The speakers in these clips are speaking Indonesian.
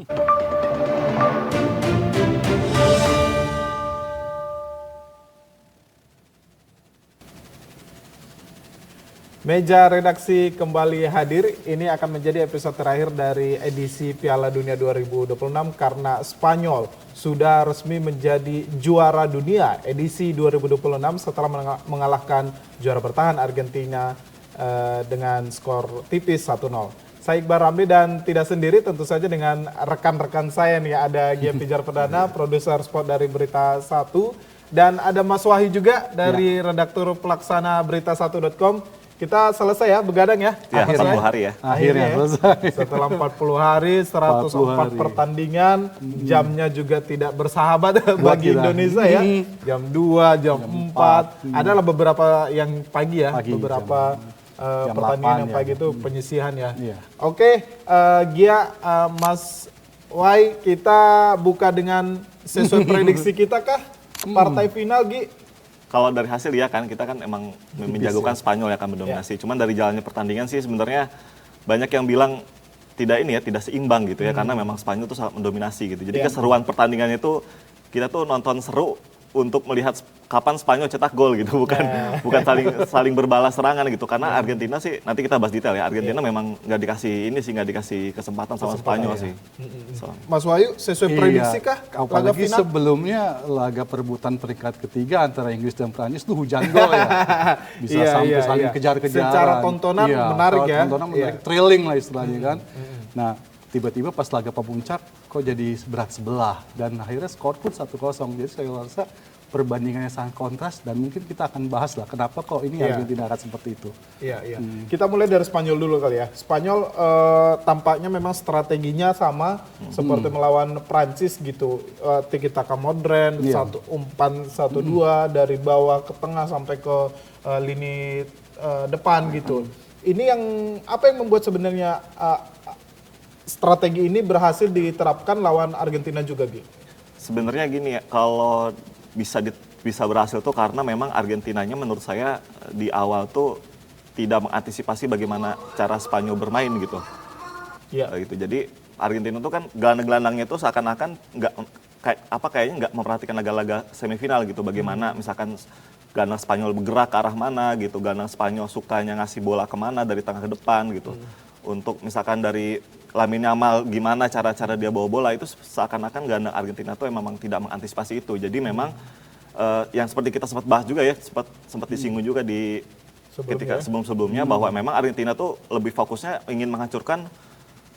Meja redaksi kembali hadir. Ini akan menjadi episode terakhir dari edisi Piala Dunia 2026 karena Spanyol sudah resmi menjadi juara dunia edisi 2026 setelah mengalahkan juara bertahan Argentina dengan skor tipis 1-0. Saya Iqbal Ramli dan tidak sendiri, tentu saja dengan rekan-rekan saya nih, ada Gia Pijar Perdana, produser sport dari Berita 1, dan ada Mas Wahyu juga dari redaktur pelaksana berita1.com. Kita selesai ya, begadang ya. Ya, 40 hari ya. Akhirnya selesai. Setelah 40 hari, 104 pertandingan, jamnya juga tidak bersahabat bagi Indonesia ya. Jam 2, jam 4. Adalah beberapa yang pagi ya, beberapa pertandingan yang pagi itu penyisihan ya. Oke, Gia, Mas Wai, kita buka dengan sesuai prediksi kita kah? Partai final, Gi? Kalau dari hasil ya kan, kita kan emang menjagokan Spanyol yang akan mendominasi. Cuman dari jalannya pertandingan sih sebenarnya banyak yang bilang tidak seimbang gitu ya, karena memang Spanyol tuh sangat mendominasi gitu. Jadi keseruan pertandingannya itu kita tuh nonton seru untuk melihat kapan Spanyol cetak gol gitu, bukan saling berbalas serangan gitu. Karena Argentina sih, nanti kita bahas detail ya, Argentina memang nggak dikasih kesempatan sama Spanyol sih. Mas Wahyu, sesuai prediksi kah? Apalagi sebelumnya laga perebutan peringkat ketiga antara Inggris dan Prancis itu hujan gol ya. Bisa sampai saling kejar-kejaran. Secara tontonan menarik ya. Tontonan menarik, thrilling lah istilahnya kan. Nah, tiba-tiba pas laga pemuncak kok jadi berat sebelah. Dan akhirnya skor pun 1-0. Jadi saya rasa perbandingannya sangat kontras dan mungkin kita akan bahas lah kenapa kok ini Argentina akan seperti itu. Iya. Kita mulai dari Spanyol dulu kali ya. Spanyol tampaknya memang strateginya sama seperti melawan Prancis gitu. Tiki taka modern, satu umpan 1-2 dari bawah ke tengah sampai ke lini depan gitu. Ini apa yang membuat sebenarnya strategi ini berhasil diterapkan lawan Argentina juga, Gi? Sebenarnya gini ya, kalau bisa berhasil tuh karena memang Argentinanya menurut saya di awal tuh tidak mengantisipasi bagaimana cara Spanyol bermain gitu. Iya. Gitu. Jadi Argentina tuh kan gelandang-gelandangnya tuh seakan-akan kayaknya nggak memperhatikan laga-laga semifinal gitu. Bagaimana misalkan gelandang Spanyol bergerak ke arah mana gitu, gelandang Spanyol sukanya ngasih bola kemana dari tengah ke depan gitu. Untuk misalkan dari Lamine Yamal gimana cara-cara dia bawa bola itu seakan-akan gelandang Argentina tuh memang tidak mengantisipasi itu. Jadi memang yang seperti kita sempat bahas juga ya, sempat disinggung juga di ketika sebelum-sebelumnya bahwa memang Argentina tuh lebih fokusnya ingin menghancurkan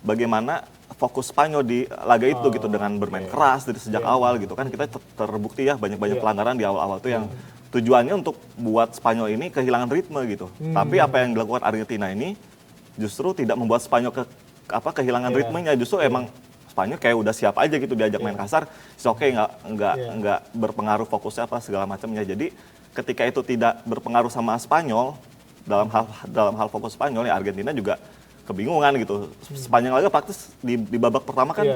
bagaimana fokus Spanyol di laga itu gitu dengan bermain keras dari sejak awal gitu kan. Kita terbukti ya banyak-banyak pelanggaran di awal-awal tuh yang tujuannya untuk buat Spanyol ini kehilangan ritme gitu. Tapi apa yang dilakukan Argentina ini justru tidak membuat Spanyol kehilangan ritmenya, justru emang Spanyol kayak udah siap aja gitu diajak main kasar, oke nggak berpengaruh fokusnya apa segala macamnya. Jadi ketika itu tidak berpengaruh sama Spanyol dalam hal fokus Spanyol ya Argentina juga kebingungan gitu. Sepanjang laga praktis di babak pertama kan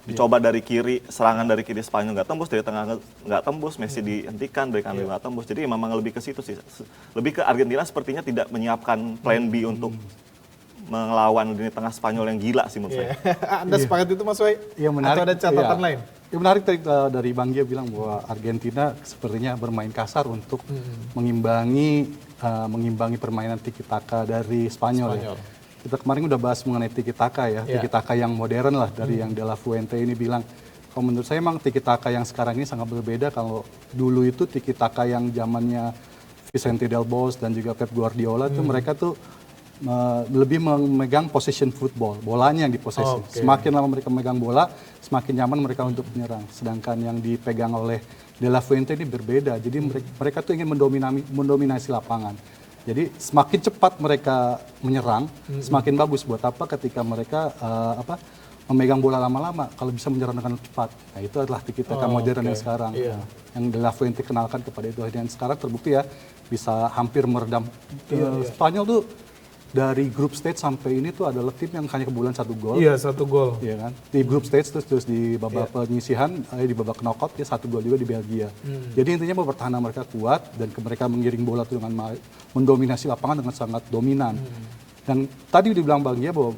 dicoba dari kiri, serangan dari kiri Spanyol nggak tembus, dari tengah nggak tembus, Messi dihentikan, dari kanan nggak tembus. Jadi memang lebih ke situ sih. Lebih ke Argentina sepertinya tidak menyiapkan plan B untuk melawan lini tengah Spanyol yang gila sih menurut saya. Anda sepakat itu Mas Wai? Ya, menarik, atau ada catatan lain? Ya menarik dari Bang Gia bilang bahwa Argentina sepertinya bermain kasar untuk mengimbangi permainan tiki taka dari Spanyol. Ya. Kita kemarin udah bahas mengenai tiki taka ya, tiki taka yang modern lah dari yang De La Fuente ini bilang. Kalau menurut saya memang tiki taka yang sekarang ini sangat berbeda. Kalau dulu itu tiki taka yang zamannya Vicente Del Bosque dan juga Pep Guardiola itu mereka tuh lebih memegang possession football, bolanya yang diposesi. Semakin lama mereka memegang bola, semakin nyaman mereka untuk menyerang. Sedangkan yang dipegang oleh De La Fuente ini berbeda. Jadi mereka tuh ingin mendominasi lapangan. Jadi semakin cepat mereka menyerang, semakin bagus. Buat apa ketika mereka memegang bola lama-lama, kalau bisa menyerang dengan cepat. Nah itu adalah tiki taka modern yang sekarang. Yang De La Fuente kenalkan kepada itu. Dan sekarang terbukti ya, bisa hampir meredam. Spanyol tuh dari group stage sampai ini tuh adalah tim yang hanya kebobolan 1 gol. Iya, 1 gol. Iya kan? Di group stage terus di babak penyisihan, di babak knockout dia 1 gol juga di Belgia. Jadi intinya pertahanan mereka kuat dan mereka mengiring bola tuh dengan mendominasi lapangan dengan sangat dominan. Dan tadi dibilang Bang Gia bahwa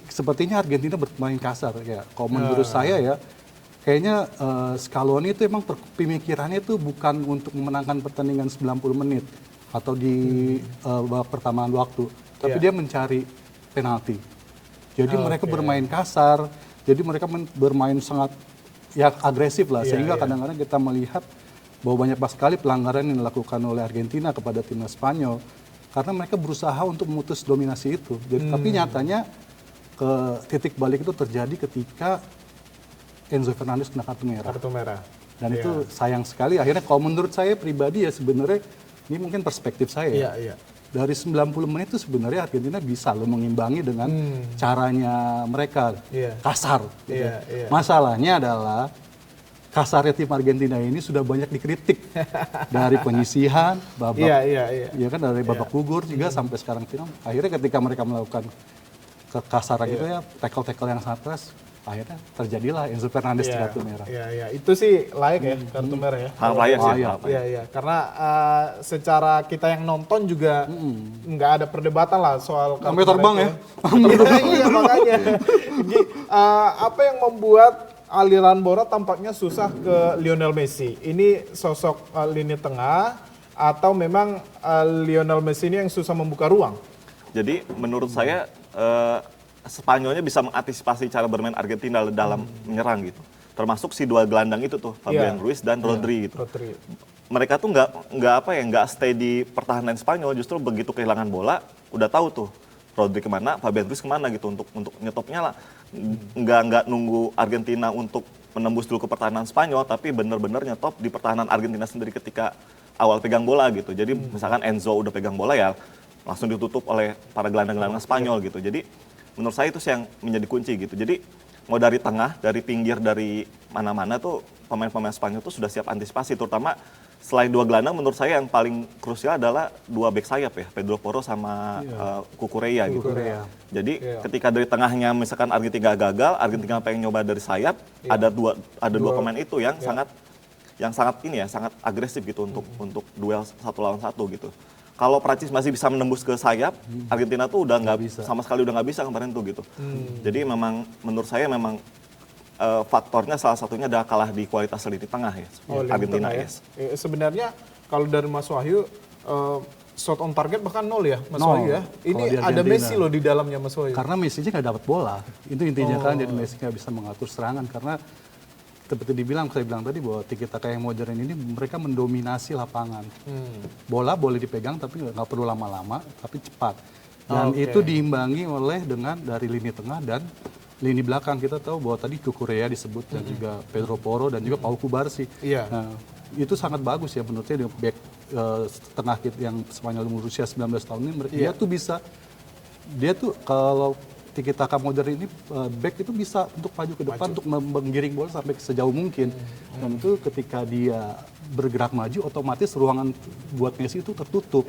sepertinya Argentina bermain kasar ya. Kalau menurut saya ya, kayaknya Scaloni itu emang pemikirannya itu bukan untuk memenangkan pertandingan 90 menit atau di babak pertambahan waktu, tapi dia mencari penalti. Jadi mereka bermain kasar, jadi mereka bermain sangat ya agresif lah, sehingga kadang-kadang kita melihat bahwa banyak sekali pelanggaran yang dilakukan oleh Argentina kepada timnas Spanyol karena mereka berusaha untuk memutus dominasi itu. Jadi tapi nyatanya titik balik itu terjadi ketika Enzo Fernandez kena kartu merah. Kartu merah. Dan itu sayang sekali. Akhirnya kalau menurut saya pribadi ya sebenarnya ini mungkin perspektif saya. Iya. Dari 90 menit itu sebenarnya Argentina bisa loh mengimbangi dengan caranya mereka kasar. Gitu. Masalahnya adalah kasarnya tim Argentina ini sudah banyak dikritik dari penyisihan, babak, ya kan dari babak gugur juga sampai sekarang final. Akhirnya ketika mereka melakukan kekasaran gitu ya, tackle-tackle yang sangat keras, akhirnya terjadilah Enzo Fernandez kartu merah. Iya. Itu sih layak ya kartu merah ya. Hal layak sih. Iya. Karena secara kita yang nonton juga nggak ada perdebatan lah soal kartu Sampai terbang merah ya. Iya makanya. Apa yang membuat aliran bola tampaknya susah ke Lionel Messi? Ini sosok lini tengah atau memang Lionel Messi ini yang susah membuka ruang? Jadi menurut saya Spanyolnya bisa mengantisipasi cara bermain Argentina dalam menyerang gitu. Termasuk si dua gelandang itu tuh, Fabian Ruiz dan Rodri gitu. Mereka tuh nggak stay di pertahanan Spanyol, justru begitu kehilangan bola udah tahu tuh Rodri kemana, Fabian Ruiz kemana gitu untuk nyetopnya lah. Nggak nunggu Argentina untuk menembus dulu ke pertahanan Spanyol, tapi benar-benar nyetop di pertahanan Argentina sendiri ketika awal pegang bola gitu. Jadi misalkan Enzo udah pegang bola ya langsung ditutup oleh para gelandang-gelandang Spanyol gitu. Jadi menurut saya itu sih yang menjadi kunci gitu. Jadi mau dari tengah, dari pinggir, dari mana-mana tuh pemain-pemain Spanyol tuh sudah siap antisipasi, terutama selain dua gelandang menurut saya yang paling krusial adalah dua bek sayap ya, Pedro Porro sama Cucurella gitu. Jadi ketika dari tengahnya misalkan Argentina gagal, Argentina pengen nyoba dari sayap, ada dua pemain itu yang sangat agresif gitu untuk duel satu lawan satu gitu. Kalau Prancis masih bisa menembus ke sayap, Argentina tuh udah sama sekali udah nggak bisa kemarin tuh gitu. Jadi memang menurut saya memang faktornya salah satunya adalah kalah di kualitas lini tengah ya. Argentina ya. Sebenarnya kalau dari Mas Wahyu shot on target bahkan 0 ya Mas Wahyu ya. Ini ada Messi loh di dalamnya Mas Wahyu. Karena Messi-nya nggak dapat bola. Itu intinya kan, jadi Messi nggak bisa mengatur serangan karena seperti saya bilang tadi bahwa tiki-taka yang modern ini mereka mendominasi lapangan. Bola boleh dipegang tapi nggak perlu lama-lama, tapi cepat. Dan itu diimbangi dengan dari lini tengah dan lini belakang. Kita tahu bahwa tadi Cucurella disebut dan juga Pedro Porro dan juga Pau Cubarsí. Nah, itu sangat bagus ya menurut saya, back tengah yang Spanyol berusia 19 tahun ini dia tuh kalau tiki-taka modern ini back itu bisa untuk maju ke depan untuk menggiring bola sampai sejauh mungkin. Dan itu ketika dia bergerak maju otomatis ruangan buat Messi itu tertutup.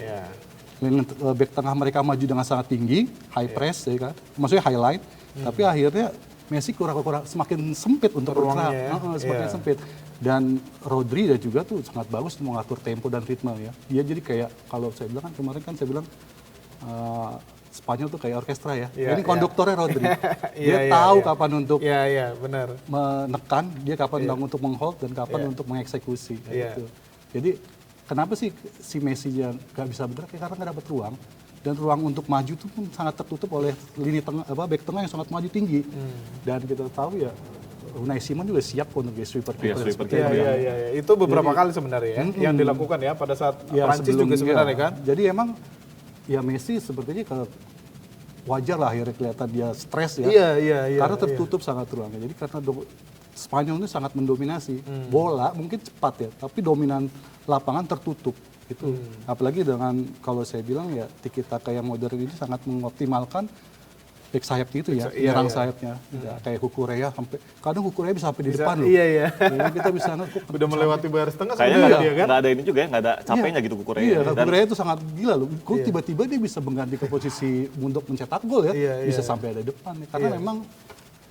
Back tengah mereka maju dengan sangat tinggi, high press ya kan. Maksudnya high line. Tapi akhirnya Messi kurang semakin sempit untuk bergerak, semakin sempit. Dan Rodri dan juga tuh sangat bagus mengatur tempo dan ritme ya. Dia jadi kayak kalau saya bilang kan kemarin kan saya bilang Spanyol tuh kayak orkestra ya. Ini konduktornya Rodri. Dia tahu kapan untuk menekan, dia kapan untuk menghold dan kapan untuk mengeksekusi. Gitu. Jadi kenapa sih si Messi yang nggak bisa bergerak? Ya, karena nggak dapat ruang. Dan ruang untuk maju itu pun sangat tertutup oleh lini tengah, back tengah yang sangat maju tinggi. Dan kita tahu ya, Unai Simon juga siap untuk jadi sweeper. Iya. Itu beberapa kali sebenarnya ya, yang dilakukan ya pada saat Prancis juga sebenarnya kan. Jadi emang ya Messi sepertinya wajar lah akhirnya kelihatan dia stres ya. Iya. Karena tertutup sangat ruangnya. Jadi karena Spanyol ini sangat mendominasi. Bola mungkin cepat ya, tapi dominan lapangan tertutup. Itu apalagi dengan kalau saya bilang ya tiki-taka yang modern ini sangat mengoptimalkan back sayap itu ya, nyerang sayapnya. Kayak Cucurella sampai kadang Cucurella bisa sampai di depan loh. Iya. Kita bisa udah melewati baris tengah kayaknya nggak ada ini juga ya, nggak ada capeknya gitu Cucurella. Iya, Cucurella itu sangat gila loh. Kok tiba-tiba dia bisa mengganti ke posisi untuk mencetak gol ya, bisa sampai ada depan ya. Karena memang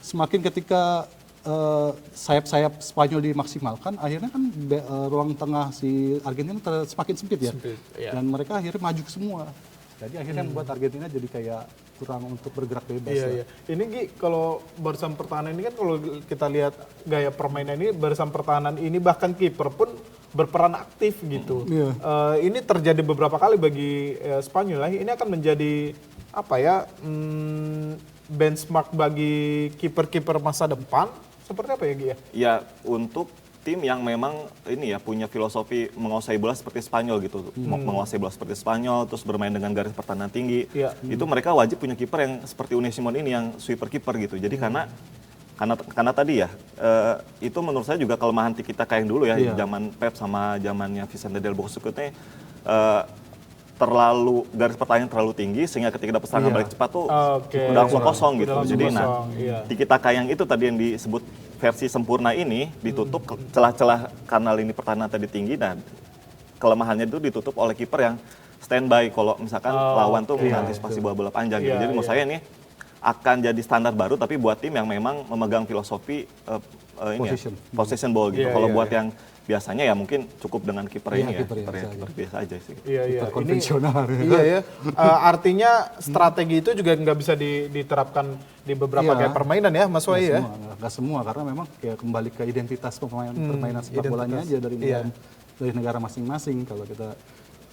semakin ketika sayap-sayap Spanyol dimaksimalkan, akhirnya kan ruang tengah si Argentina semakin sempit ya. Dan mereka akhirnya maju semua. Jadi akhirnya membuat Argentina jadi kayak kurang untuk bergerak bebas. Iya, lah. iya. Ini Gi, kalau barisan pertahanan ini kan kalau kita lihat gaya permainan ini, barisan pertahanan ini bahkan kiper pun berperan aktif gitu. Iya. Ini terjadi beberapa kali bagi Spanyol. Ini akan menjadi apa ya benchmark bagi kiper-kiper masa depan. Seperti apa ya Gi ya? Ya untuk tim yang memang ini ya punya filosofi menguasai bola seperti Spanyol gitu, menguasai bola seperti Spanyol, terus bermain dengan garis pertahanan tinggi, Iya. itu mereka wajib punya kiper yang seperti Unai Simon ini yang sweeper kiper gitu. Jadi karena tadi ya itu menurut saya juga kelemahan kita kayak yang dulu ya, Iya. zaman Pep sama zamannya Vicente del Bosque ini terlalu garis pertahanan terlalu tinggi sehingga ketika dapat serangan Iya. balik cepat tuh Oke. udah langsung kosong gitu. Udah langsung Jadi kosong, iya. tiki-taka yang itu tadi yang disebut versi sempurna ini ditutup celah-celah karena lini pertahanan tadi tinggi dan kelemahannya itu ditutup oleh kiper yang standby kalau misalkan lawan tuh mengantisipasi bola-bola panjang gitu. Iya, Jadi menurut saya ini akan jadi standar baru tapi buat tim yang memang memegang filosofi possession ball gitu. Iya, Kalau iya, buat iya. yang biasanya ya mungkin cukup dengan kiper Iya, ini ya, kiper kiper biasa aja. kiper biasa aja sih. Iya, iya. Kiper konvensional. Iya ya. Artinya strategi itu juga nggak bisa diterapkan di beberapa Iya. kayak permainan ya, Mas Wahyu ya. Nggak semua, karena memang kayak kembali ke identitas permainan sepak bolanya aja Iya. dari negara masing-masing. Kalau kita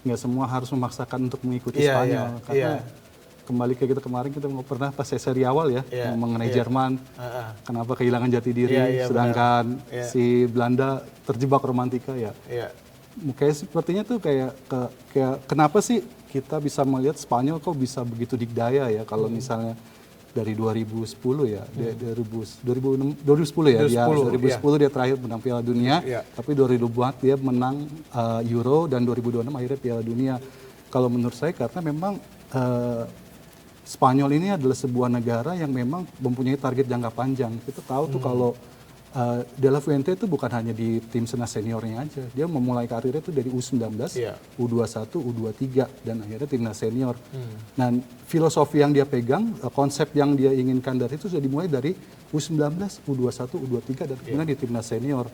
nggak semua harus memaksakan untuk mengikuti Iya, Spanyol, iya, karena iya. kembali ke kita kemarin kita pernah pas seri awal ya Iya, mengenai iya. Ah, Jerman, ah. kenapa kehilangan jati diri, Iya, iya, sedangkan benar. Iya. si Belanda terjebak romantika ya. Iya. Kayak sepertinya tuh kayak kenapa sih kita bisa melihat Spanyol kok bisa begitu dikdaya ya kalau misalnya dari 2010 ya, 2010 ya, dia 2010 dia terakhir menang Piala Dunia, Iya. tapi 2024 dia menang Euro dan 2026 akhirnya Piala Dunia. Kalau menurut saya karena memang Spanyol ini adalah sebuah negara yang memang mempunyai target jangka panjang. Kita tahu tuh kalau De La Fuente itu bukan hanya di tim senas seniornya aja. Dia memulai karirnya itu dari U19, Iya. U21, U23 dan akhirnya timnas senior. Dan filosofi yang dia pegang, konsep yang dia inginkan dari itu sudah dimulai dari U19, U21, U23 dan kemudian di timnas senior.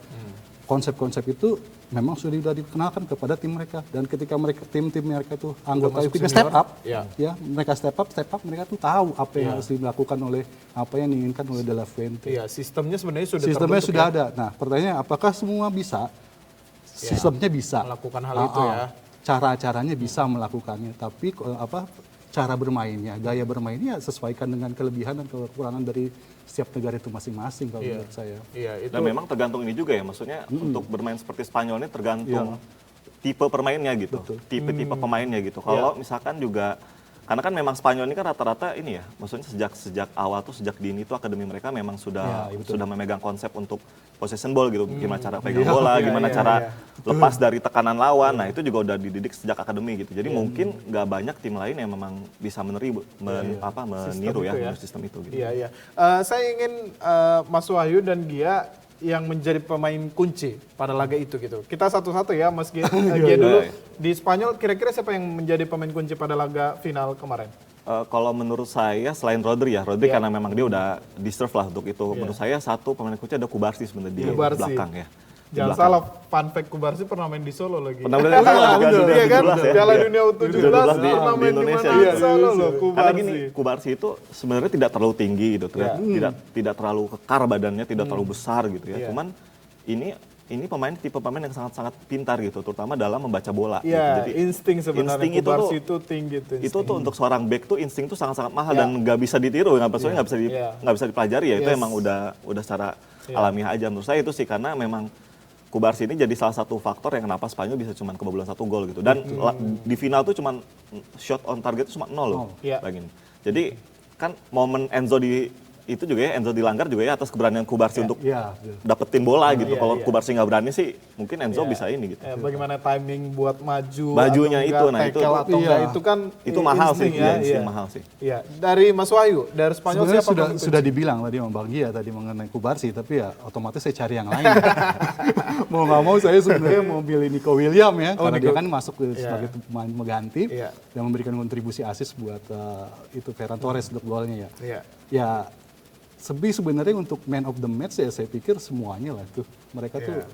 Konsep-konsep itu memang sudah dikenalkan kepada tim mereka dan ketika tim-tim mereka itu anggota masuk timnya senior, step up, ya. mereka step up mereka tuh tahu apa yang harus dilakukan oleh apa yang diinginkan oleh De La Fuente. Iya, sistemnya sebenarnya sudah Sistemnya terbentuk sudah ya. ada. Nah, pertanyaannya apakah semua bisa? Sistemnya bisa. Melakukan hal itu ya. Cara-caranya bisa melakukannya, tapi cara bermainnya, gaya bermainnya sesuaikan dengan kelebihan dan kekurangan dari setiap negara itu masing-masing kalau Iya. menurut saya. Iya, itu Dan memang tergantung ini juga ya, maksudnya untuk bermain seperti Spanyol ini tergantung tipe permainnya gitu, tipe-tipe pemainnya gitu. Kalau misalkan juga, karena kan memang Spanyol ini kan rata-rata ini ya, maksudnya sejak awal tuh sejak dini tuh akademi mereka memang sudah memegang konsep untuk possession ball gitu, gimana cara pegang bola, gimana cara lepas dari tekanan lawan. Nah itu juga udah dididik sejak akademi gitu. Jadi mungkin nggak banyak tim lain yang memang bisa meniru itu ya ya. sistem itu gitu. Iya, iya. Saya ingin Mas Wahyu dan Gia yang menjadi pemain kunci pada laga itu gitu. Kita satu-satu ya, Mas Gia, Gia dulu. Di Spanyol kira-kira siapa yang menjadi pemain kunci pada laga final kemarin? Kalau menurut saya selain Rodri ya, Rodri karena memang dia udah deserve lah untuk itu. Menurut saya satu pemain kunci ada Kubarsi sebenarnya di Kubarsi. belakang ya. Di Jangan belakang. salah, fun fact Kubarsi pernah main di Solo lagi. Pernah main di Solo juga, Betul, di iya kan? 17 ya. Piala Iya. Dunia U17 di pernah main di Indonesia mana? gitu. Solo loh, Karena Kubarsi. gini, Kubarsi itu sebenarnya tidak terlalu tinggi gitu, tidak terlalu kekar badannya, tidak terlalu besar gitu ya. Iya. Cuman ini pemain tipe pemain yang sangat-sangat pintar gitu, terutama dalam membaca bola. Iya, gitu. Jadi insting sebenarnya insting itu Kubarsi tuh- itu tinggi tuh. itu tuh untuk seorang back tuh insting tuh sangat-sangat mahal Iya. dan nggak bisa ditiru, nggak Iya. bisa dipelajari ya. Itu Yes. emang udah secara alamiah aja menurut saya itu sih, karena memang Kubarsi ini jadi salah satu faktor yang kenapa Spanyol bisa cuma kebobolan 1 gol gitu. Dan di final tuh cuma shot on target itu cuma 0 loh. Iya. Bayangin. Jadi kan momen Enzo itu juga ya, Enzo dilanggar juga ya atas keberanian Kubarsi untuk Iya. dapetin bola gitu. Iya, Kalau iya. Kubarsi nggak berani sih, mungkin Enzo bisa ini gitu. Bagaimana timing buat maju Bajunya atau itu, enggak, nah itu tackle tuh- atau enggak, iya. itu kan Itu mahal sih, insting ya. insting mahal sih. Iya. Dari Mas Wahyu, dari Spanyol Sebenarnya siapa sudah pemain sudah kunci? dibilang tadi sama Bang Gia tadi mengenai Kubarsi, tapi ya otomatis saya cari yang lain. Mau nggak mau saya sebenarnya mau pilih Nico William ya, karena dia kan masuk sebagai pemain mengganti Iya. dan memberikan kontribusi assist buat itu Ferran Torres untuk golnya ya. Iya. Ya sebenarnya untuk man of the match ya saya pikir semuanya lah tuh mereka tuh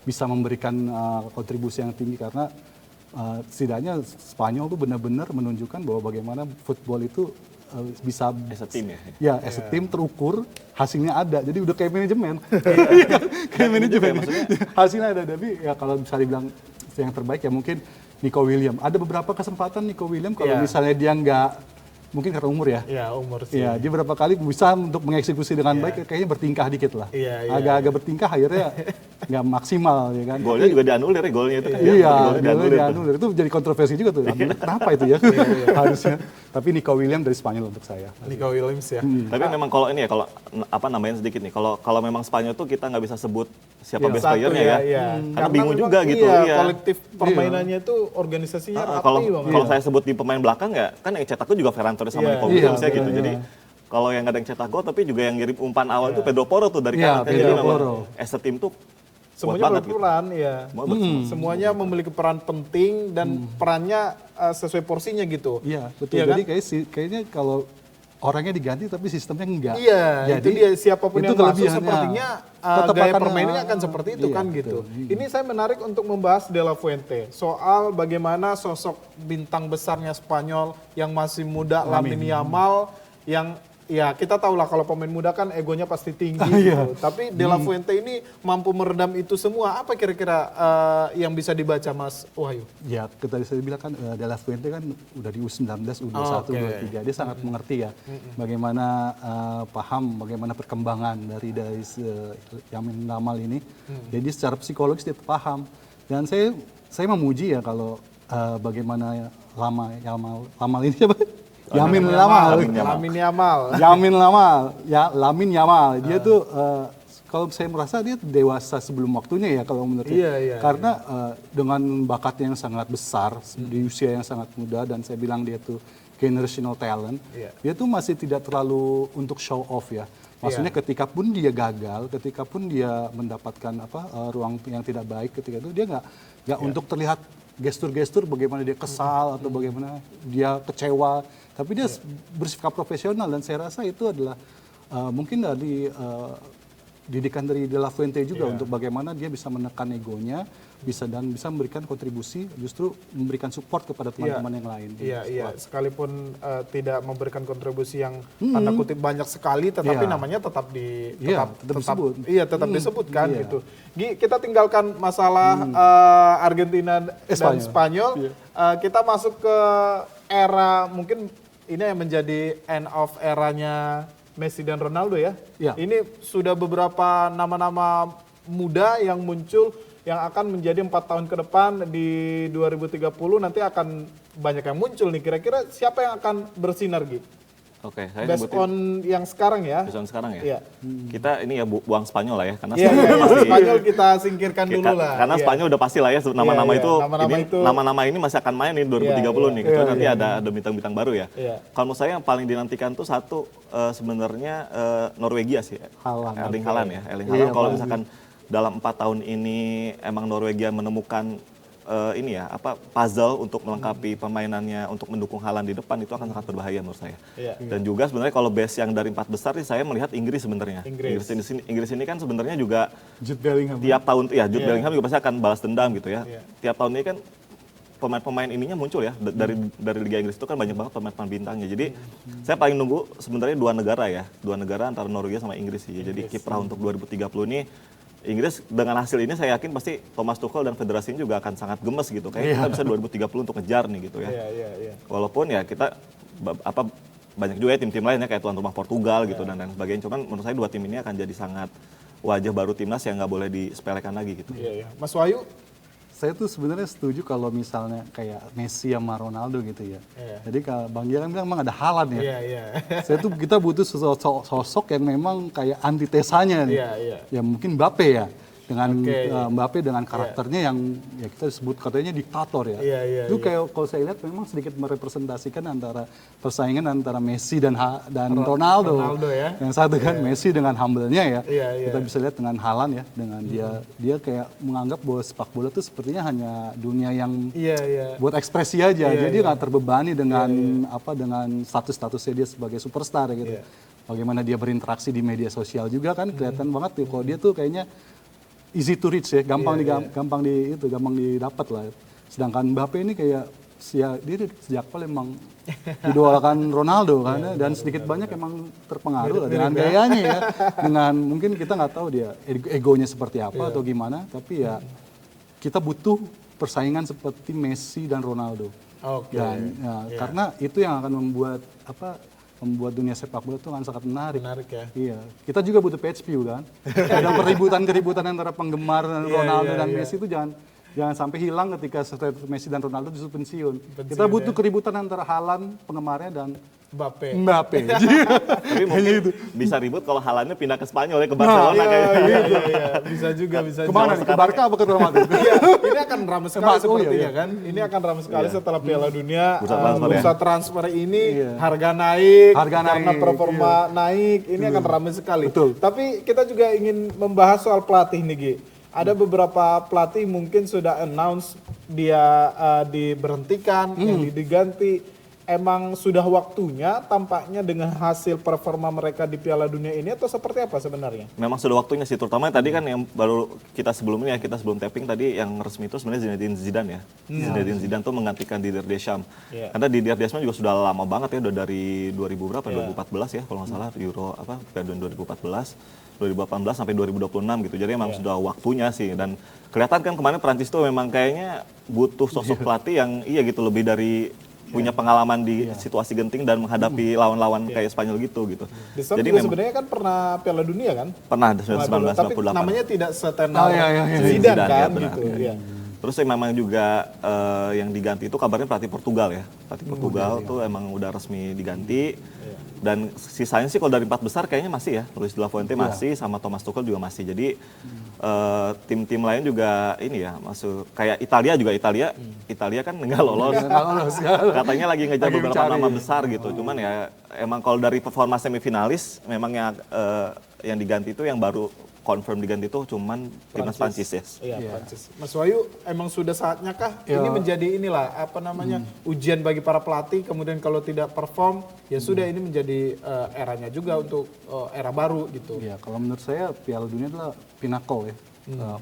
bisa memberikan kontribusi yang tinggi karena setidaknya Spanyol tuh benar-benar menunjukkan bahwa bagaimana football itu bisa As a team ya. ya as a team terukur, hasilnya ada. Jadi udah kayak manajemen. Iya kan? Kayak manajemen. Hasilnya ada. Tapi ya kalau bisa dibilang yang terbaik ya mungkin Nico Williams. Ada beberapa kesempatan Nico Williams kalau misalnya dia nggak, mungkin karena umur ya. Iya, umur sih. Iya, dia beberapa kali bisa untuk mengeksekusi dengan baik, kayaknya bertingkah dikit lah. Agak-agak bertingkah akhirnya nggak maksimal ya kan. Golnya juga dianulir ya, golnya itu kan. Iya, Golnya dianulir. Itu jadi kontroversi juga tuh. Kenapa itu ya? Harusnya. Tapi Nico Williams dari Spanyol untuk saya. Nico Williams ya. Tapi memang kalau ini ya, kalau apa namanya sedikit nih, kalau memang Spanyol tuh kita nggak bisa sebut siapa best Satu player-nya ya. Iya. Karena bingung memang juga gitu. Iya, kolektif permainannya itu organisasinya Kalau rapi banget. kalau saya sebut di pemain belakang ya, kan yang cetak tuh juga Ferran Torres sama Nico Williams ya gitu. Jadi kalau yang nggak ada yang cetak gol tapi juga yang ngirim umpan awal itu Pedro Porro tuh dari kanan. Jadi memang as a team tuh semuanya banget berperan ya. Semuanya Hmm. memiliki peran penting dan perannya sesuai porsinya gitu. Iya, betul. Iya Jadi kan? kayaknya kalau orangnya diganti tapi sistemnya enggak. Iya, jadi itu dia siapapun itu yang masuk kelebihannya. sepertinya Tetap gaya akan, permainannya akan seperti itu iya, kan betul. gitu. Ini saya menarik untuk membahas De La Fuente soal bagaimana sosok bintang besarnya Spanyol yang masih muda Lamine Yamal yang ya kita tahu lah kalau pemain muda kan egonya pasti tinggi gitu. Tapi De La Fuente ini mampu meredam itu semua. Apa kira-kira yang bisa dibaca Mas Wahyu? Ya, kita bisa bilang kan De La Fuente kan udah di U19, U21, U23. Dia sangat mengerti ya bagaimana paham bagaimana perkembangan dari Lamine Yamal ini. Jadi secara psikologis dia paham. Dan saya memuji ya kalau bagaimana Yamal ini siapa? Lamine Yamal. Dia tuh kalau saya merasa dia dewasa sebelum waktunya ya kalau menurut saya. Iya. Karena dengan bakatnya yang sangat besar di usia yang sangat muda dan saya bilang dia tuh generational talent. Dia tuh masih tidak terlalu untuk show off ya. Maksudnya ketika pun dia gagal, ketika pun dia mendapatkan ruang yang tidak baik ketika itu dia nggak untuk terlihat gestur-gestur bagaimana dia kesal atau bagaimana dia kecewa. Tapi dia bersikap profesional dan saya rasa itu adalah mungkin dari didikan dari De La Fuente juga untuk bagaimana dia bisa menekan egonya, bisa memberikan kontribusi, justru memberikan support kepada teman-teman yang lain. Iya. Sekalipun tidak memberikan kontribusi yang tanda kutip banyak sekali, tetapi namanya tetap disebut. Iya, tetap disebutkan gitu. Gi, kita tinggalkan masalah Argentina dan Spanyol. Kita masuk ke era mungkin ini yang menjadi end of eranya Messi dan Ronaldo ya. Ini sudah beberapa nama-nama muda yang muncul yang akan menjadi 4 tahun ke depan di 2030 nanti akan banyak yang muncul nih. Kira-kira siapa yang akan bersinergi? Oke, saya Based sebutin on yang sekarang ya. Based on sekarang ya. Iya. Kita ini ya buang Spanyol lah ya, karena Spanyol kita singkirkan dulu lah. Karena Spanyol udah pasti lah ya nama-nama Nama-nama ini masih akan main nih 2030 nih. Kecuali nanti ada bintang-bintang baru ya. Kalau menurut saya yang paling dinantikan tuh satu sebenarnya Norwegia sih. Erling Haaland ya. Erling Haaland kalau misalkan dalam 4 tahun ini emang Norwegia menemukan puzzle untuk melengkapi permainannya untuk mendukung Haaland di depan, itu akan sangat berbahaya menurut saya. Dan juga sebenarnya kalau base yang dari 4 besar sih saya melihat Inggris sebenarnya. Inggris ini kan sebenarnya juga Jude Bellingham. Tiap tahun Jude Bellingham juga pasti akan balas dendam gitu ya. Tiap tahun ini kan pemain-pemain ininya muncul ya dari Liga Inggris itu kan banyak banget pemain-pemain bintangnya. Jadi saya paling nunggu sebenarnya dua negara antara Norwegia sama Inggris sih. Jadi kiprah untuk 2030 ini Inggris dengan hasil ini saya yakin pasti Thomas Tuchel dan federasinya juga akan sangat gemes gitu. Kayak kita bisa 2030 untuk ngejar nih gitu ya. Walaupun ya kita banyak juga ya tim-tim lainnya kayak tuan rumah Portugal gitu dan lain sebagainya. Cuman menurut saya dua tim ini akan jadi sangat wajah baru timnas yang nggak boleh disepelekan lagi gitu. Mas Wahyu? Saya tuh sebenarnya setuju kalau misalnya kayak Messi sama Ronaldo gitu ya. Jadi kalau Bang Gia kan bilang memang ada Haaland ya. Kita butuh sosok yang memang kayak antitesanya nih. Ya mungkin Mbappe ya. Dengan Mbappe dengan karakternya yang ya kita sebut katanya diktator ya. Itu kayak kalau saya lihat memang sedikit merepresentasikan antara persaingan antara Messi dan Ronaldo ya. Yang satu kan Messi dengan humble-nya ya. Kita bisa lihat dengan Haaland ya, dengan dia kayak menganggap bahwa sepak bola itu sepertinya hanya dunia yang buat ekspresi aja. Jadi nggak terbebani dengan dengan status-statusnya dia sebagai superstar gitu. Bagaimana dia berinteraksi di media sosial juga kan kelihatan banget tuh kalau dia tuh kayaknya easy to reach ya, gampang didapat lah. Sedangkan Mbappe ini kayak dia sejak awal emang idolakan Ronaldo kan ya, dan sedikit banyak emang terpengaruh lah dengan gayanya ya. Dengan mungkin kita nggak tahu dia egonya seperti apa atau gimana, tapi ya kita butuh persaingan seperti Messi dan Ronaldo. Dan karena itu yang akan membuat dunia sepak bola itu akan sangat menarik. Ya. Iya, kita juga butuh page view kan. Ada keributan antara penggemar Ronaldo dan Messi itu jangan sampai hilang ketika Messi dan Ronaldo justru pensiun. Kita butuh keributan antara Haaland penggemarnya dan Mbappe. Tapi mungkin bisa ribut kalau Haalandnya pindah ke Spanyol ya, ke Barcelona kayaknya. Iya. Bisa juga. Kemana nih? Ke Barca apa ke Real Madrid? Iya, ini akan ramai sekali sepertinya kan. Ini akan ramai sekali setelah Piala Dunia. Bursa transfer ini harga naik, karena performa naik. Ini akan ramai sekali. Betul. Tapi kita juga ingin membahas soal pelatih nih, Gi. Ada beberapa pelatih mungkin sudah announce dia diberhentikan, yang diganti. Emang sudah waktunya tampaknya dengan hasil performa mereka di Piala Dunia ini atau seperti apa sebenarnya? Memang sudah waktunya sih, terutama tadi kan yang baru kita sebelum tapping tadi yang resmi itu sebenarnya Zinedine Zidane ya. Zinedine Zidane tuh menggantikan Didier Deschamps. Karena Didier Deschamps juga sudah lama banget ya, udah dari 2000 berapa? 2014 ya kalau nggak salah, Euro Piala Dunia 2018 sampai 2026 gitu. Jadi emang sudah waktunya sih, dan kelihatan kan kemarin Prancis tuh memang kayaknya butuh sosok pelatih yang lebih dari punya pengalaman di situasi genting dan menghadapi lawan-lawan kayak Spanyol gitu. Deschamps juga sebenarnya kan pernah Piala Dunia kan? Pernah 1998. Tapi namanya tidak setenar Zidane kan gitu. Terus memang juga yang diganti itu kabarnya pelatih Portugal ya. Pelatih Portugal tuh emang udah resmi diganti. Dan sisanya sih kalau dari 4 besar kayaknya masih ya. Luis de la Fuente masih, sama Thomas Tuchel juga masih. Jadi tim-tim lain juga ini ya, masuk kayak Italia kan nggak lolos. Katanya lagi ngejar beberapa nama besar gitu. Cuman ya emang kalau dari performa semifinalis memang yang diganti itu yang baru confirm diganti itu cuman timnas Prancis ya. Iya, Prancis. Mas Wahyu, emang sudah saatnya kah ini menjadi ujian bagi para pelatih, kemudian kalau tidak perform ya sudah, ini menjadi eranya juga untuk era baru gitu. Iya, kalau menurut saya Piala Dunia adalah pinnacle ya.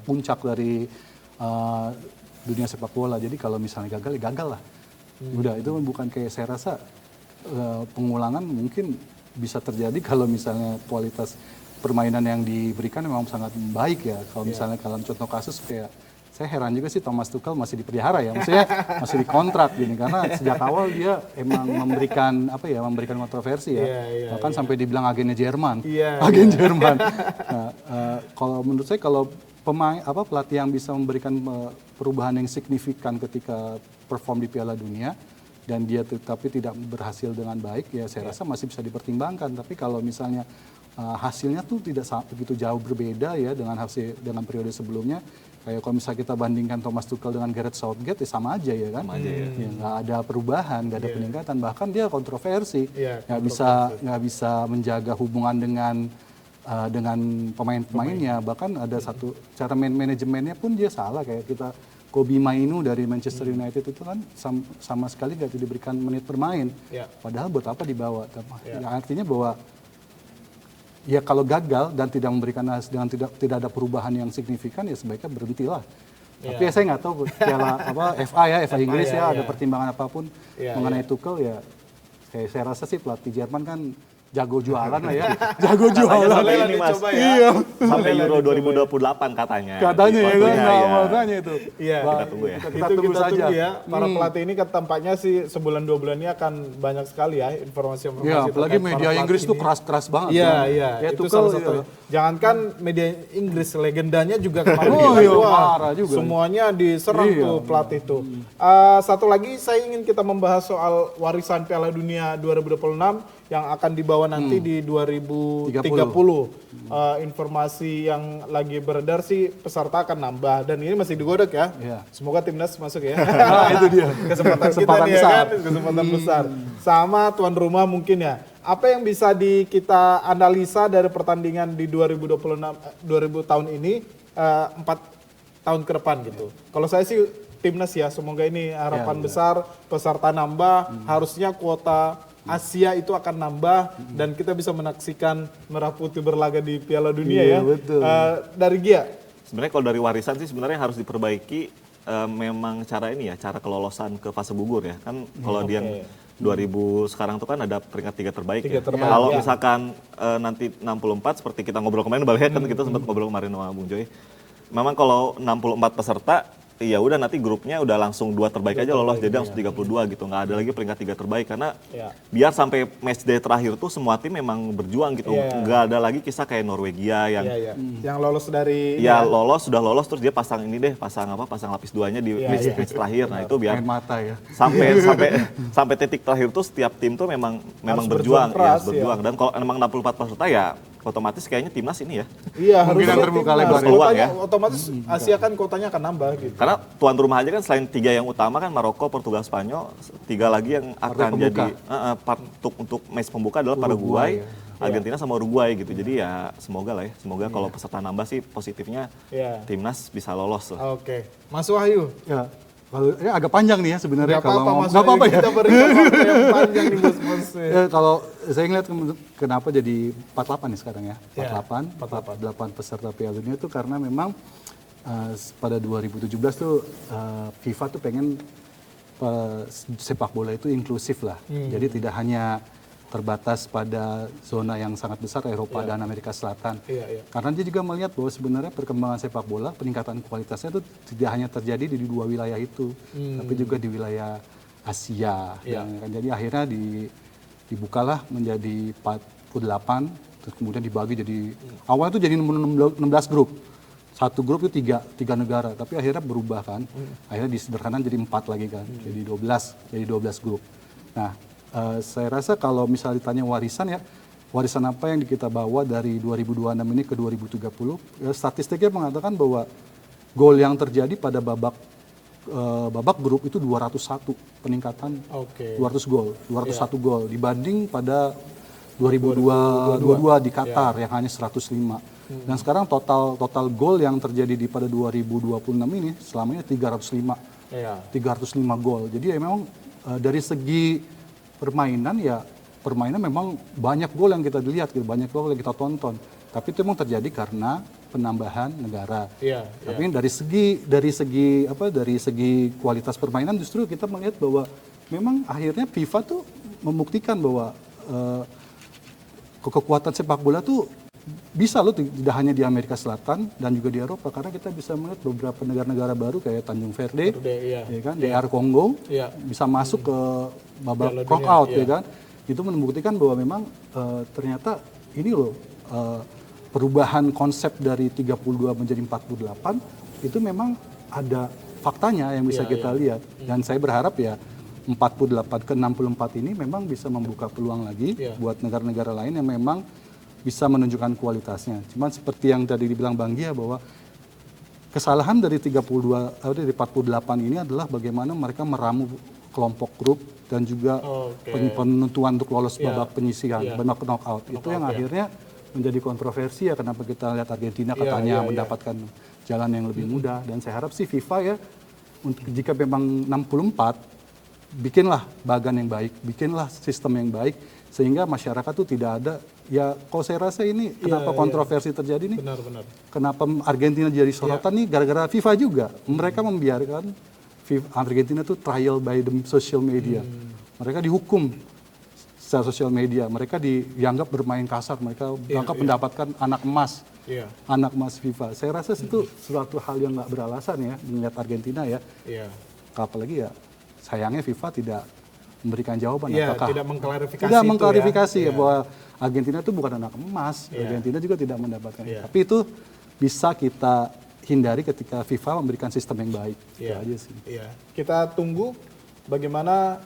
Puncak dari dunia sepak bola. Jadi kalau misalnya gagal ya gagal lah. Udah, itu bukan kayak, saya rasa pengulangan mungkin bisa terjadi kalau misalnya kualitas permainan yang diberikan memang sangat baik ya. Kalau misalnya dalam contoh kasus kayak, saya heran juga sih Thomas Tuchel masih dipelihara ya, maksudnya masih dikontrak gini, karena sejak awal dia emang memberikan kontroversi ya. Bahkan sampai dibilang agennya Jerman. Agen Jerman. Nah, kalau menurut saya kalau pelatih yang bisa memberikan perubahan yang signifikan ketika perform di Piala Dunia dan dia tapi tidak berhasil dengan baik ya, saya rasa masih bisa dipertimbangkan. Tapi kalau misalnya hasilnya tuh tidak begitu jauh berbeda ya dengan periode sebelumnya. Kayak kalau misalnya kita bandingkan Thomas Tuchel dengan Gareth Southgate ya sama aja ya kan. Nggak ada perubahan, nggak ada peningkatan, bahkan dia kontroversi. Nggak bisa menjaga hubungan dengan pemain-pemainnya. Bahkan ada satu cara manajemennya pun dia salah, kayak kita Kobe Mainu dari Manchester United itu kan sama sekali nggak diberikan menit bermain. Padahal buat apa dibawa? Ya, artinya bahwa ya kalau gagal dan tidak memberikan dengan tidak ada perubahan yang signifikan ya sebaiknya berhentilah. Tapi ya saya nggak tahu FA Inggris ada pertimbangan apapun mengenai Tuchel ya. Saya rasa sih pelatih Jerman kan jago jualan lah ya. Jago jualan. Ini Mas. Iya. Sampai Euro 2028 katanya. Katanya ya kan, makanya itu. Iya. Kita tunggu ya. Kita tunggu ya. Para pelatih ini kan tampaknya sih sebulan 2 bulan ini akan banyak sekali ya informasi. Iya, apalagi media Inggris tuh keras-keras banget. Iya. Itu salah satu. Jangankan media Inggris, legendanya juga kemarin parah juga. Semuanya diserang tuh pelatih tuh. Satu lagi saya ingin kita membahas soal warisan Piala Dunia 2026 yang akan dibawa nanti di 2030. Informasi yang lagi beredar sih peserta akan nambah, dan ini masih digodok ya. Semoga timnas masuk ya. Itu dia. Kesempatan kita nih ya kan, kesempatan besar. Sama tuan rumah mungkin ya. Apa yang bisa kita analisa dari pertandingan di 2026 2000 tahun ini 4 tahun ke depan gitu. Kalau saya sih timnas ya, semoga ini harapan besar, peserta nambah, harusnya kuota Asia itu akan nambah dan kita bisa menaksikan Merah Putih berlaga di Piala Dunia ya. Betul. Dari Gia. Sebenarnya kalau dari warisan sih sebenarnya harus diperbaiki memang cara ini ya, cara kelolosan ke fase gugur ya. Kan kalau di yang 2000 sekarang tuh kan ada peringkat 3 terbaik ya. Kalau misalkan nanti 64 seperti kita ngobrol kemarin Bang, kan kita sempat ngobrol kemarin sama Bung Joy. Memang kalau 64 peserta ya udah nanti grupnya udah langsung 2 terbaik aja lolos, jadi langsung 32 gitu, nggak ada lagi peringkat 3 terbaik karena biar sampai match day terakhir tuh semua tim memang berjuang gitu, nggak ada lagi kisah kayak Norwegia yang lolos dari sudah lolos terus dia pasang ini deh, pasang lapis 2-nya di match terakhir. Nah itu biar main mata ya. sampai titik terakhir tuh setiap tim tuh memang berjuang, berjuang. Dan kalau emang 64 peserta ya otomatis kayaknya timnas ini ya. Iya, kemungkinan terbuka lebar peluang ya. Otomatis Asia kan kotanya akan nambah gitu. Karena tuan rumah aja kan selain 3 yang utama kan Maroko, Portugal, Spanyol, 3 lagi yang akan jadi untuk match pembuka adalah Paraguay, Argentina sama Uruguay gitu. Jadi ya semoga lah ya. Semoga kalau peserta nambah sih positifnya timnas bisa lolos lah. Oke. Mas Wahyu. Ya. Kalau ini agak panjang nih ya sebenarnya kalau nggak apa-apa ya. Kita berikan waktu yang panjang nih bos. Kalau saya ngeliat kenapa jadi 48 nih sekarang ya. 48 peserta Piala Dunia itu karena memang pada 2017 tuh FIFA tuh pengen sepak bola itu inklusif lah. Jadi tidak hanya terbatas pada zona yang sangat besar Eropa dan Amerika Selatan. Karena dia juga melihat bahwa sebenarnya perkembangan sepak bola, peningkatan kualitasnya itu tidak hanya terjadi di 2 wilayah itu, tapi juga di wilayah Asia. Jadi akhirnya dibukalah menjadi 48, terus kemudian dibagi jadi awalnya itu jadi 16 grup. Satu grup itu tiga negara, tapi akhirnya berubah kan. Akhirnya disederhanakan jadi 4 lagi kan, jadi 12 grup. Nah, saya rasa kalau misalnya ditanya warisan apa yang kita bawa dari 2026 ini ke 2030, statistiknya mengatakan bahwa gol yang terjadi pada babak grup itu 201 peningkatan, 201 gol dibanding pada 2022 di Qatar yang hanya 105. Dan sekarang total gol yang terjadi pada 2026 ini selamanya 305 gol. Jadi ya memang dari segi permainan memang banyak gol yang kita lihat, banyak gol yang kita tonton. Tapi itu memang terjadi karena penambahan negara. Tapi dari segi kualitas permainan justru kita melihat bahwa memang akhirnya FIFA tuh membuktikan bahwa kekuatan sepak bola tuh bisa loh, tidak hanya di Amerika Selatan dan juga di Eropa, karena kita bisa melihat beberapa negara-negara baru kayak Tanjung Verde, DR Kongo bisa masuk ke babak knockout ya kan. Itu membuktikan bahwa memang ternyata ini loh perubahan konsep dari 32 menjadi 48 itu memang ada faktanya yang bisa kita lihat. Dan saya berharap ya 48 ke 64 ini memang bisa membuka peluang lagi buat negara-negara lain yang memang bisa menunjukkan kualitasnya. Cuman seperti yang tadi dibilang Bang Gia bahwa kesalahan dari 48 ini adalah bagaimana mereka meramu kelompok grup dan juga penentuan untuk lolos babak penyisihan, babak knockout. Itu yang akhirnya menjadi kontroversi ya, kenapa kita lihat Argentina katanya mendapatkan jalan yang lebih mudah. Dan saya harap sih FIFA ya, jika memang 64, bikinlah bagan yang baik, bikinlah sistem yang baik, sehingga masyarakat tuh tidak ada, ya kalau saya rasa ini kenapa kontroversi terjadi nih, kenapa Argentina jadi sorotan nih, gara-gara FIFA juga. Mereka membiarkan Argentina tuh trial by the social media. Mereka dihukum secara sosial media, mereka dianggap bermain kasar, mereka dianggap mendapatkan anak emas. Anak emas FIFA. Saya rasa itu suatu hal yang nggak beralasan ya, melihat Argentina ya. Apalagi ya, sayangnya FIFA tidak memberikan jawaban. Tidak mengklarifikasi ya, bahwa Argentina itu bukan anak emas. Argentina juga tidak mendapatkan. Tapi itu bisa kita hindari ketika FIFA memberikan sistem yang baik. Itu aja sih. Kita tunggu bagaimana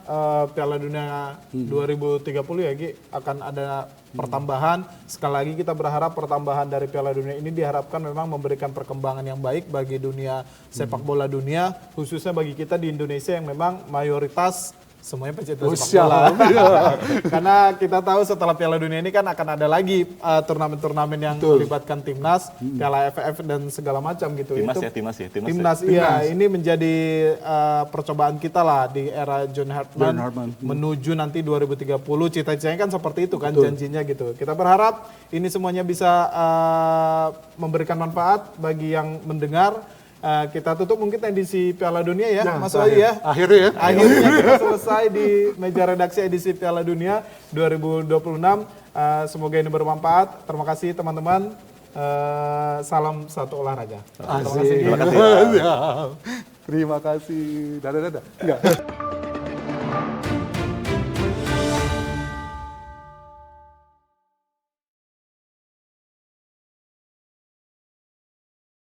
Piala Dunia 2030 ya Gi, akan ada pertambahan. Sekali lagi kita berharap pertambahan dari Piala Dunia ini diharapkan memang memberikan perkembangan yang baik bagi dunia sepak bola dunia, khususnya bagi kita di Indonesia yang memang mayoritas semuanya pecinta sepak bola. Karena kita tahu setelah Piala Dunia ini kan akan ada lagi turnamen-turnamen yang melibatkan timnas, Piala AFF dan segala macam gitu. Timnas. Ini menjadi percobaan kita lah di era John Hartman menuju nanti 2030. Cita-citanya kan seperti itu kan, janjinya gitu. Kita berharap ini semuanya bisa memberikan manfaat bagi yang mendengar. kita tutup mungkin edisi Piala Dunia ya, Nah, Mas Wahyu ya. Akhirnya ya. Akhirnya kita selesai di meja redaksi edisi Piala Dunia 2026. Semoga ini bermanfaat. Terima kasih teman-teman. Salam satu olahraga. Asik. Terima kasih. Terima kasih. Dadah. Enggak.